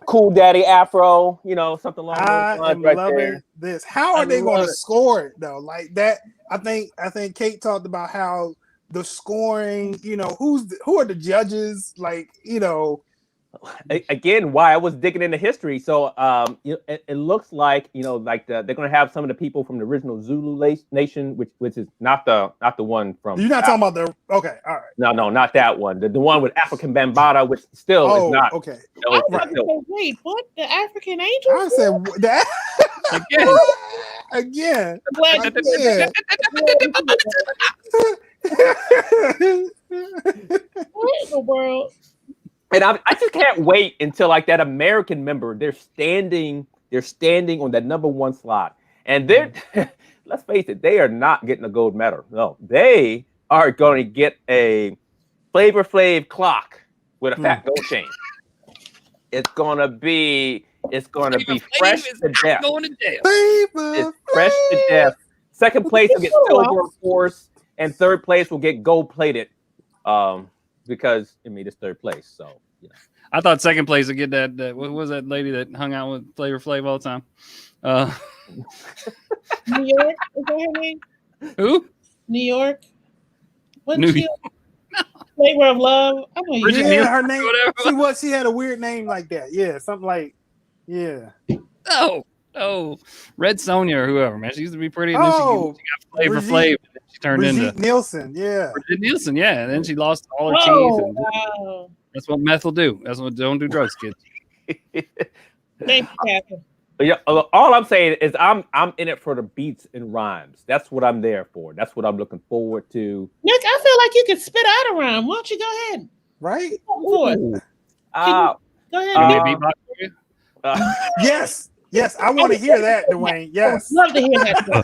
Speaker 5: Cool daddy Afro, something along those lines right there.
Speaker 1: This. How are they going to score it though? Like that. I think Kate talked about how the scoring, who are the judges? Like,
Speaker 5: again, why I was digging into history. So, it looks like, like they're going to have some of the people from the original Zulu nation, which is not the one from.
Speaker 1: You're not talking about the. Okay, all right.
Speaker 5: No, not that one. The one with African Bambaataa, which still is not.
Speaker 1: Okay.
Speaker 4: Wait, what? The African Angel?
Speaker 1: I said that again.
Speaker 4: What in the world?
Speaker 5: And I just can't wait until like that American member, they're standing on that number one slot. And they're let's face it, they are not getting a gold medal. No, they are going to get a Flavor Flav clock with a fat gold chain. It's gonna be fresh to death. It's fresh to death. Second place will get silver, of course, and third place will get gold plated. Because it's third place. So
Speaker 2: I thought second place would get that. What was that lady that hung out with Flavor Flav all the time?
Speaker 4: New York, is that her name?
Speaker 2: Who?
Speaker 4: New York. What?
Speaker 2: New York.
Speaker 4: Flavor of Love. I know you.
Speaker 1: Yeah, her name. She had a weird name like that. Yeah, something like. Yeah.
Speaker 2: Oh, Red Sonja or whoever, man. She used to be pretty. And then she got Flavor Flav. She turned into
Speaker 1: Nielsen. Yeah.
Speaker 2: Brigitte Nielsen. Yeah, and then she lost all her teeth. And that's what meth will do. That's what don't do drugs, kids.
Speaker 4: Thank you, Catherine.
Speaker 5: Yeah, all I'm saying is I'm in it for the beats and rhymes. That's what I'm there for. That's what I'm looking forward to.
Speaker 4: Nick, I feel like you could spit out a rhyme. Why don't you go ahead?
Speaker 1: Right?
Speaker 4: Go ahead.
Speaker 1: Yes, I want to hear that, Dwayne. Yes.
Speaker 4: Love to hear that.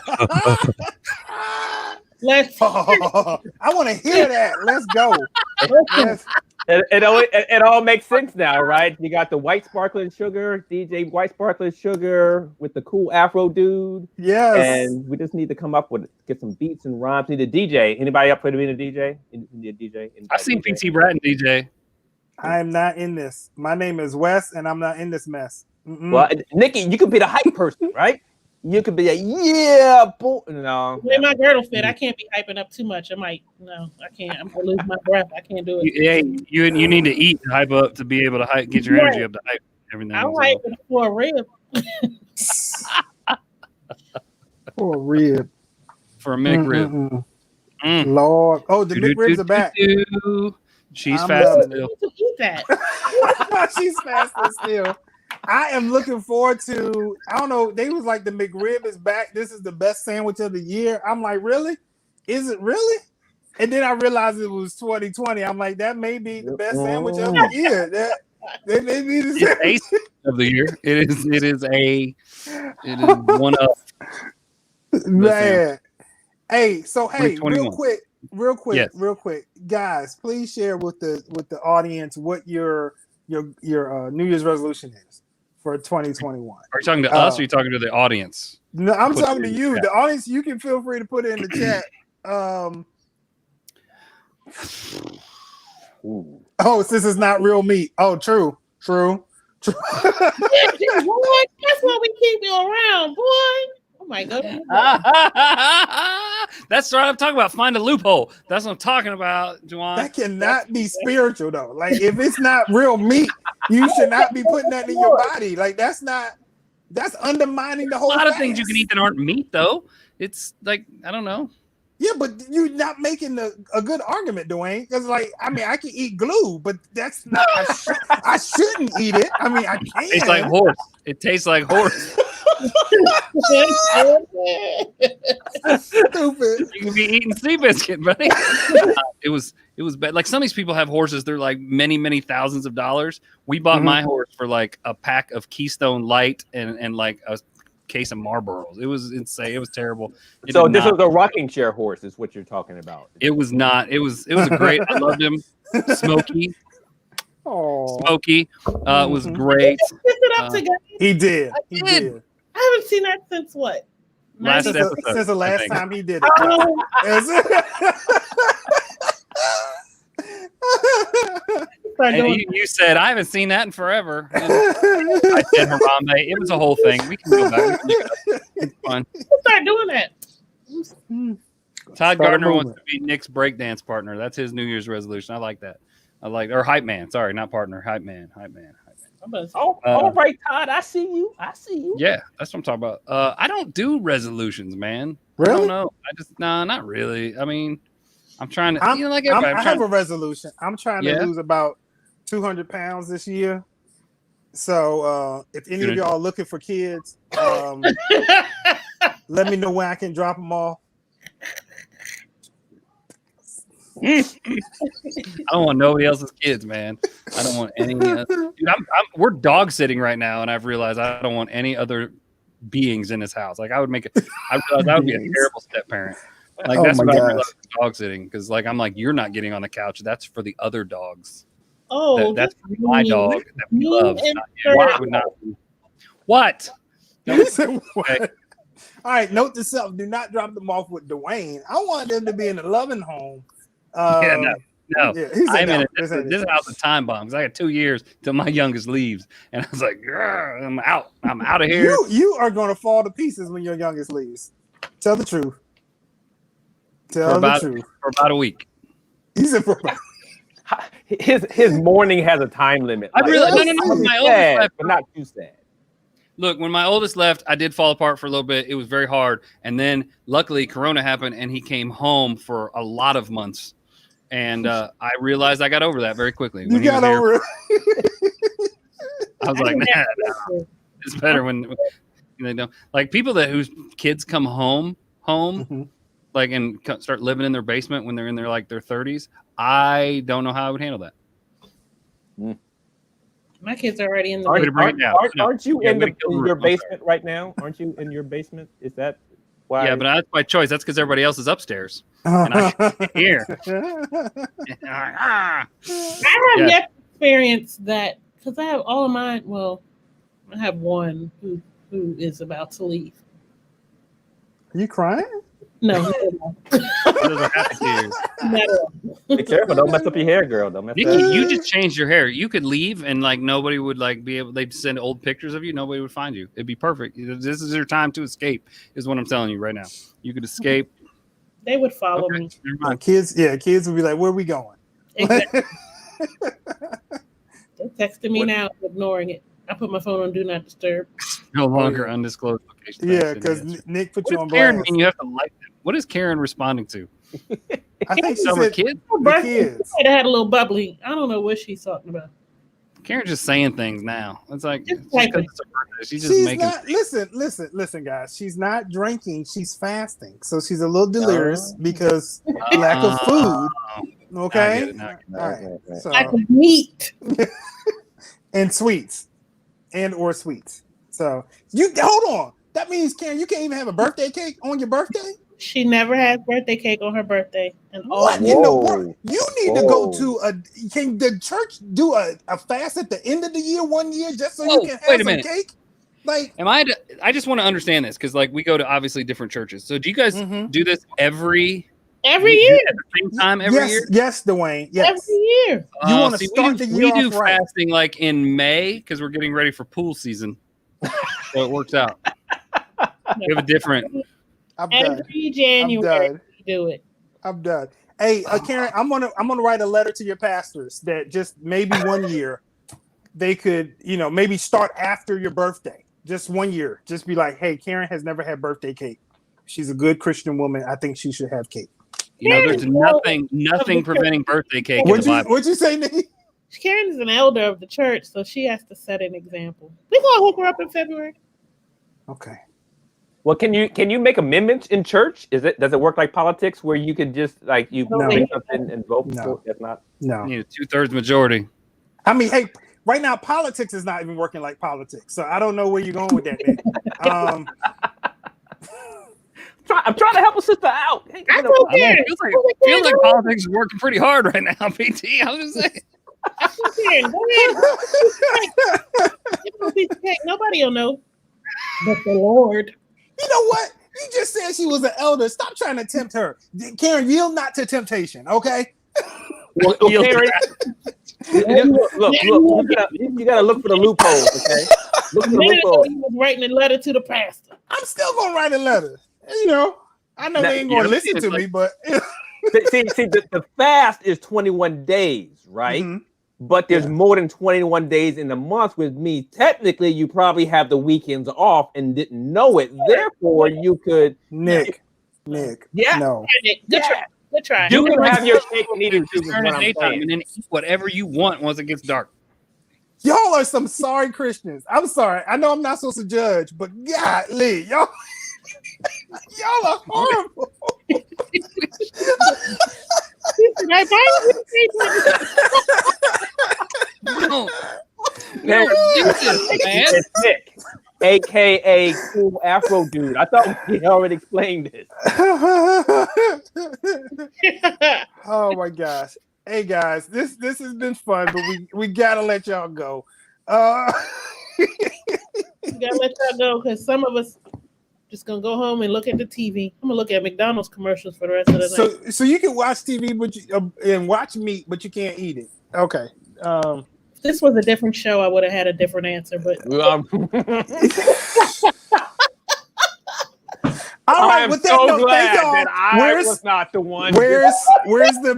Speaker 1: I want to hear that. Let's go. Yes.
Speaker 5: It all makes sense now, right? You got the white sparkling sugar, DJ White Sparkling Sugar with the cool Afro dude.
Speaker 1: Yes.
Speaker 5: And we just need to get some beats and rhymes. Need a DJ. Anybody up for being a DJ? Need a DJ?
Speaker 2: I've seen PT Bratton DJ.
Speaker 1: I am not in this. My name is Wes, and I'm not in this mess. Mm-mm.
Speaker 5: Well, Nikki, you could be the hype person, right? You could be boy. No.
Speaker 4: When my girdle fit, I can't be hyping up too much. I can't. I'm gonna lose my breath. I can't do it.
Speaker 2: You need to eat to hype up to be able to get your energy up to hype everything.
Speaker 4: I'm hyping for a rib.
Speaker 1: For a rib.
Speaker 2: For a McRib.
Speaker 1: Lord. Oh, the McRibs are back.
Speaker 2: She's fasting still.
Speaker 4: Eat that.
Speaker 1: She's fasting still. I am looking forward to, I don't know, they was like the McRib is back. This is the best sandwich of the year. I'm like, really? Is it really? And then I realized it was 2020. I'm like, that may be the best sandwich of the year. That may be the
Speaker 2: sandwich of the year. It is one of.
Speaker 1: Man. Hey, real quick,
Speaker 2: yes.
Speaker 1: guys, please share with the audience what your New Year's resolution is for 2021.
Speaker 2: Are you talking to us or are you talking to the audience?
Speaker 1: No, I'm talking to you. The audience, you can feel free to put it in the chat. Since it's not real meat. Oh, true.
Speaker 4: Boy, that's why we keep you around, boy. Oh my God.
Speaker 2: That's what I'm talking about. Find a loophole. That's what I'm talking about, Juwan.
Speaker 1: That cannot be spiritual though. Like if it's not real meat, you should not be putting that in your body. Like that's undermining the whole
Speaker 2: thing. A lot of things you can eat that aren't meat though. It's like, I don't know.
Speaker 1: Yeah, but you're not making a good argument, Dwayne. Because I can eat glue, but that's not I shouldn't eat it. I mean, I can.
Speaker 2: It tastes like horse.
Speaker 1: Stupid.
Speaker 2: You could be eating Seabiscuit, buddy. It was bad. Like some of these people have horses, they're like many thousands of dollars. We bought my horse for like a pack of Keystone Light and like a case of Marlboros. It was insane. It was terrible.
Speaker 5: So this was a rocking chair horse, is what you're talking about.
Speaker 2: It was not. It was a great. I loved him. Smokey.
Speaker 1: Oh,
Speaker 2: Smokey was great.
Speaker 4: Pick it up together.
Speaker 1: he did.
Speaker 2: I
Speaker 1: He
Speaker 2: did.
Speaker 1: did.
Speaker 4: I haven't seen that since what?
Speaker 2: Last
Speaker 1: Since
Speaker 2: episode,
Speaker 1: the
Speaker 2: I
Speaker 1: last
Speaker 2: think.
Speaker 1: time he did it.
Speaker 4: Oh, start
Speaker 2: And
Speaker 4: doing
Speaker 2: you said I haven't seen that in forever. And I said Harambe. It was a whole thing. We can go back. We can look it up. It's fun.
Speaker 4: start doing that.
Speaker 2: Todd
Speaker 1: Start
Speaker 2: Gardner
Speaker 1: a
Speaker 2: wants
Speaker 1: movement.
Speaker 2: to be Nick's breakdance partner. That's his New Year's resolution. I like that. Or hype man. Sorry, not partner. Hype man.
Speaker 4: I'm about to say,
Speaker 5: Oh, all right, Todd. I see you.
Speaker 2: Yeah, that's what I'm talking about. I don't do resolutions, man. I
Speaker 1: Really?
Speaker 2: don't know. Not really. I mean, I'm trying to,
Speaker 1: I'm-
Speaker 2: like
Speaker 1: I
Speaker 2: everybody.
Speaker 1: have a resolution. I'm trying to
Speaker 2: Yeah?
Speaker 1: lose about 200 pounds this year. So if any of y'all are looking for kids, let me know where I can drop them off.
Speaker 2: I don't want nobody else's kids, man. I don't want any. Dude, we're dog sitting right now, and I've realized I don't want any other beings in this house. Like I realized that would be a terrible step parent. Like
Speaker 1: Oh
Speaker 2: that's
Speaker 1: my
Speaker 2: what I
Speaker 1: gosh.
Speaker 2: realized with dog sitting, because like I'm like, you're not getting on the couch. That's for the other dogs.
Speaker 4: oh,
Speaker 2: That's
Speaker 4: just
Speaker 2: for my
Speaker 4: me.
Speaker 2: dog that we
Speaker 4: Me
Speaker 2: love.
Speaker 4: and
Speaker 2: Not you.
Speaker 4: Sarah.
Speaker 2: It would not be- What?
Speaker 1: He said, what? All right, note to self: do not drop them off with Dewayne. I want them to be in a loving home.
Speaker 2: Yeah, no.
Speaker 1: Yeah, he said
Speaker 2: I'm in
Speaker 1: no.
Speaker 2: it. This
Speaker 1: ain't
Speaker 2: is house a time bomb because I got 2 years till my youngest leaves, and I was like, "Grr, I'm out. I'm out of here.
Speaker 1: You are going to fall to pieces when your youngest leaves. Tell the truth. Tell the truth.
Speaker 2: For about a week.
Speaker 1: He said,
Speaker 5: His mourning has a time limit.
Speaker 2: I really no.
Speaker 1: I'm
Speaker 2: When my oldest
Speaker 5: sad,
Speaker 2: left,
Speaker 5: but not too sad.
Speaker 2: look, when my oldest left, I did fall apart for a little bit. It was very hard, and then luckily Corona happened, and he came home for a lot of months, and I realized I got over that very quickly.
Speaker 1: you
Speaker 2: When he
Speaker 1: got
Speaker 2: was here,
Speaker 1: over it.
Speaker 2: I was like, nah, it's better when they don't. Like people whose kids come home,
Speaker 1: Mhm.
Speaker 2: like and start living in their basement when they're in their 30s. I don't know how I would handle that.
Speaker 4: My kids are already in the
Speaker 2: Aren't-
Speaker 4: basement.
Speaker 2: bring it down.
Speaker 5: Aren't you
Speaker 2: Yeah,
Speaker 5: in
Speaker 2: I'm gonna kill the
Speaker 5: your
Speaker 2: room. I'm sorry.
Speaker 5: basement right now? Aren't you in your basement? Is that why?
Speaker 2: Yeah, but that's by choice. That's because everybody else is upstairs. And I here.
Speaker 4: I have
Speaker 2: Yeah.
Speaker 4: yet to experience that because I have all of mine. Well, I have one who is about to leave.
Speaker 1: You crying?
Speaker 4: No,
Speaker 2: Those are happy tears.
Speaker 4: not at all.
Speaker 5: Be careful! Don't mess up your hair, girl. Don't mess
Speaker 2: Nikki,
Speaker 5: up.
Speaker 2: you just changed your hair. You could leave and nobody would be able. They'd send old pictures of you. Nobody would find you. It'd be perfect. This is your time to escape. Is what I'm telling you right now. You could escape.
Speaker 4: They would follow
Speaker 2: Okay,
Speaker 4: me.
Speaker 2: never mind.
Speaker 1: Kids would be like, where are we going?
Speaker 4: Exactly. They're texting me now, ignoring it. I put my phone on Do Not Disturb.
Speaker 2: No longer undisclosed location.
Speaker 1: Yeah, because Nick put you on
Speaker 2: What does Karen
Speaker 1: blast.
Speaker 2: mean? You have to like them. What is Karen responding to?
Speaker 1: I think she
Speaker 2: Some
Speaker 1: said
Speaker 2: kids.
Speaker 1: the kids.
Speaker 4: I had a little bubbly. I don't know what she's talking about.
Speaker 2: Karen's just saying things now. It's like
Speaker 4: Just
Speaker 2: just 'cause
Speaker 4: typing.
Speaker 2: it's her birthday, she's just
Speaker 1: She's
Speaker 2: making.
Speaker 1: not listen, guys. She's not drinking, she's fasting. So she's a little delirious because lack of food. Okay.
Speaker 2: I get it, now I get it.
Speaker 1: All right.
Speaker 5: Okay.
Speaker 1: So,
Speaker 4: Like meat.
Speaker 1: and sweets. And or sweets. So you hold on. That means Karen, you can't even have a birthday cake on your birthday?
Speaker 4: She never has birthday cake on her birthday. And all
Speaker 1: What in the
Speaker 5: Whoa.
Speaker 1: world? You need to go
Speaker 5: Whoa.
Speaker 1: to can the church do a fast at the end of the year, 1 year, just so
Speaker 2: Whoa,
Speaker 1: you can have
Speaker 2: wait a
Speaker 1: some
Speaker 2: minute.
Speaker 1: cake? Like
Speaker 2: I just want to understand this because we go to obviously different churches. So do you guys
Speaker 1: Mhm.
Speaker 2: do this every
Speaker 4: year.
Speaker 2: at the same time every
Speaker 1: yes,
Speaker 2: year?
Speaker 1: yes, Dwayne. Yes.
Speaker 4: Every year.
Speaker 1: You wanna
Speaker 2: See,
Speaker 1: start
Speaker 2: we
Speaker 1: the
Speaker 2: do,
Speaker 1: year
Speaker 2: we do
Speaker 1: off right.
Speaker 2: fasting in May because we're getting ready for pool season. So it works out. We have a different.
Speaker 1: I'm done.
Speaker 4: Every January
Speaker 1: done.
Speaker 4: we do it.
Speaker 1: I'm done. Hey, Karen, I'm gonna write a letter to your pastors that just maybe 1 year they could, maybe start after your birthday. Just 1 year. Just be like, hey, Karen has never had birthday cake. She's a good Christian woman. I think she should have cake.
Speaker 2: There's nothing preventing birthday cake in the Bible.
Speaker 1: What'd you say, Nikki?
Speaker 4: Karen is an elder of the church, so she has to set an example. We're gonna hook her up in February.
Speaker 1: Okay.
Speaker 5: Well, can you make amendments in church? Does it work like politics where you could just like you
Speaker 1: No.
Speaker 5: make something and vote
Speaker 1: No.
Speaker 5: for it? That's not.
Speaker 1: No.
Speaker 2: You need a 2/3 majority.
Speaker 1: I mean, hey, right now politics is not even working like politics, so I don't know where you're going with that, Nick.
Speaker 5: I'm trying to help a sister out. Hey,
Speaker 4: I
Speaker 5: you know,
Speaker 4: don't
Speaker 2: I know,
Speaker 4: care.
Speaker 2: it feels like politics is working pretty hard right now, PT. I was just saying.
Speaker 4: I don't care. Go ahead. Give them a piece of cake. Nobody will know. But the Lord.
Speaker 1: You know what? You just said she was an elder. Stop trying to tempt her. Karen, yield not to temptation, okay?
Speaker 5: well, Karen, look, you gotta look for the loopholes, okay? Look for the loopholes.
Speaker 4: He was writing a letter to the pastor.
Speaker 1: I'm still going to write a letter. You know, I know they ain't going to listen to me, but...
Speaker 5: see, the fast is 21 days, right?
Speaker 1: Mhm.
Speaker 5: But there's more than 21 days in the month with me. Technically, you probably have the weekends off and didn't know it. Therefore, you could...
Speaker 1: Nick.
Speaker 5: Yeah.
Speaker 1: No.
Speaker 4: Good try. Good try.
Speaker 5: You can have your cake and eat it too, is
Speaker 2: Turn
Speaker 5: what
Speaker 2: it
Speaker 5: I'm
Speaker 2: daytime
Speaker 5: saying.
Speaker 2: and then eat whatever you want once it gets dark.
Speaker 1: Y'all are some sorry Christians. I'm sorry. I know I'm not supposed to judge, but golly, y'all are horrible.
Speaker 2: No,
Speaker 5: Man,
Speaker 2: do this, man.
Speaker 5: it's Nick, aka Cool Afro Dude. I thought we already explained this.
Speaker 1: Oh my gosh. Hey guys, this has been fun, but we gotta let y'all go.
Speaker 4: You gotta let y'all go because some of us just gonna go home and look at the TV. I'm gonna look at McDonald's commercials for the rest of the night.
Speaker 1: So you can watch TV, but and watch meat, but you can't eat it. Okay.
Speaker 4: If this was a different show, I would have had a different answer. But
Speaker 1: All right.
Speaker 5: I'm
Speaker 1: With that
Speaker 5: so
Speaker 1: note,
Speaker 5: glad
Speaker 1: thank y'all.
Speaker 5: that I was not the one.
Speaker 1: Where's the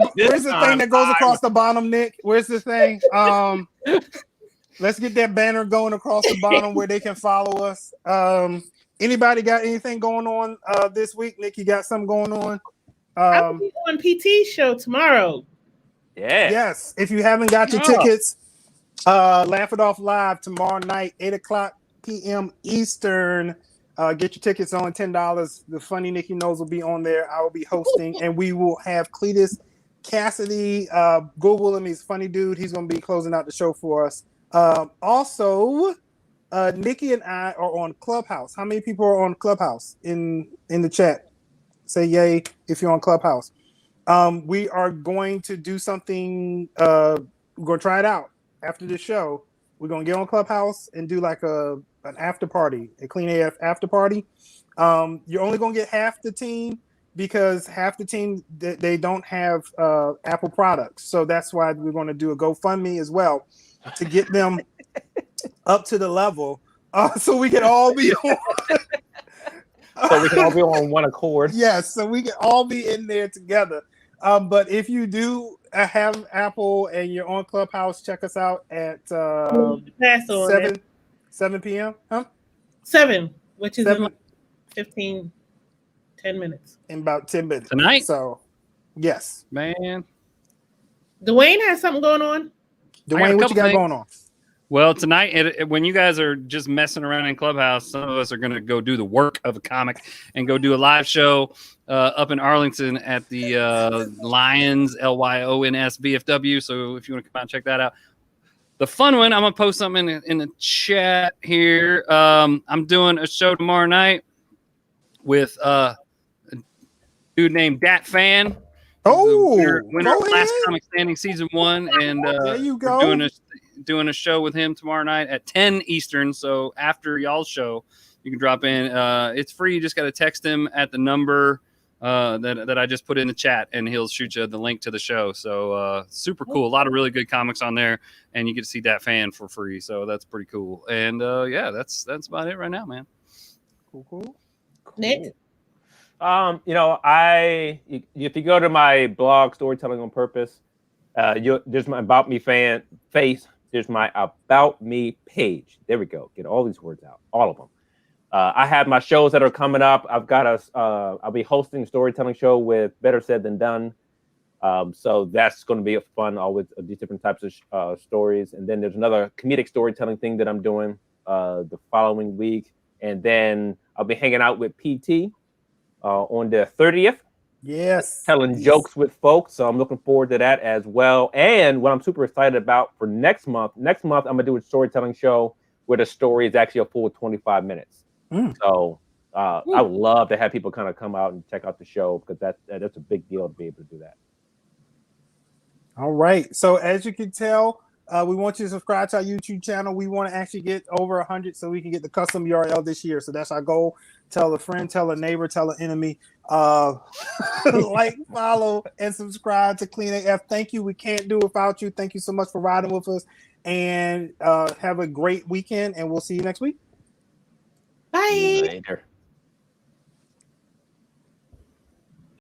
Speaker 5: time
Speaker 1: thing that goes
Speaker 5: I
Speaker 1: across the bottom, Nick? Where's the thing? Let's get that banner going across the bottom where they can follow us. Anybody got anything going on this week? Nick, you got something going on?
Speaker 4: I'll be on PT's show tomorrow.
Speaker 5: Yeah.
Speaker 1: Yes. If you haven't got your tickets, Laugh It Off Live tomorrow night, 8:00 p.m. Eastern. Get your tickets on $10. The funny Nikkie Knowles will be on there. I will be hosting, and we will have Cletus Cassidy. Google him. He's a funny dude. He's going to be closing out the show for us. Also, Nikki and I are on Clubhouse. How many people are on Clubhouse in the chat? Say yay if you're on Clubhouse. We are going to do something. We're going to try it out after the show. We're going to get on Clubhouse and do like an after party, a Clean AF after party. You're only going to get half the team because half the team, they don't have Apple products. So that's why we're going to do a GoFundMe as well to get them up to the level so we can all be on.
Speaker 5: So we can all be on one accord.
Speaker 1: Yes, so we can all be in there together. But if you do have Apple and you're on Clubhouse, check us out at 7 p.m. Huh?
Speaker 4: 7, which is
Speaker 1: 7.
Speaker 4: in like 10 minutes.
Speaker 1: In about 10 minutes.
Speaker 2: Tonight?
Speaker 1: So, yes.
Speaker 2: Man.
Speaker 4: Dwayne has something going on?
Speaker 1: Dwayne, what you got going on?
Speaker 2: Well, tonight, when you guys are just messing around in Clubhouse, some of us are going to go do the work of a comic and go do a live show up in Arlington at the Lions, Lyons VFW. So if you want to come out and check that out. The fun one, I'm going to post something in the chat here. I'm doing a show tomorrow night with a dude named Dat Fan.
Speaker 1: Oh,
Speaker 2: winner of Last Comic Standing Season 1. And
Speaker 1: there you go.
Speaker 2: We're doing a show with him tomorrow night at 10 Eastern. So after y'all's show, you can drop in. It's free. You just got to text him at the number that I just put in the chat, and he'll shoot you the link to the show. So super cool. A lot of really good comics on there, and you get to see that fan for free. So that's pretty cool. And yeah, that's about it right now, man.
Speaker 1: Cool.
Speaker 4: Nick?
Speaker 5: If you go to my blog, Storytelling on Purpose, there's my About Me face. There's my About Me page. There we go. Get all these words out, all of them. I have my shows that are coming up. I've got I'll be hosting a storytelling show with Better Said Than Done. So that's going to be fun, always these different types of stories. And then there's another comedic storytelling thing that I'm doing the following week. And then I'll be hanging out with PT on the 30th.
Speaker 1: Yes.
Speaker 5: Telling jokes with folks. So I'm looking forward to that as well. And what I'm super excited about for next month, I'm going to do a storytelling show where the story is actually a full 25 minutes. So I would love to have people kind of come out and check out the show, because that's a big deal to be able to do that.
Speaker 1: All right. So as you can tell, we want you to subscribe to our YouTube channel. We want to actually get over 100 so we can get the custom URL this year. So that's our goal. Tell a friend, tell a neighbor, tell an enemy. Like, follow, and subscribe to Clean AF. Thank you. We can't do it without you. Thank you so much for riding with us. And have a great weekend. And we'll see you next week.
Speaker 4: Bye.
Speaker 5: Later.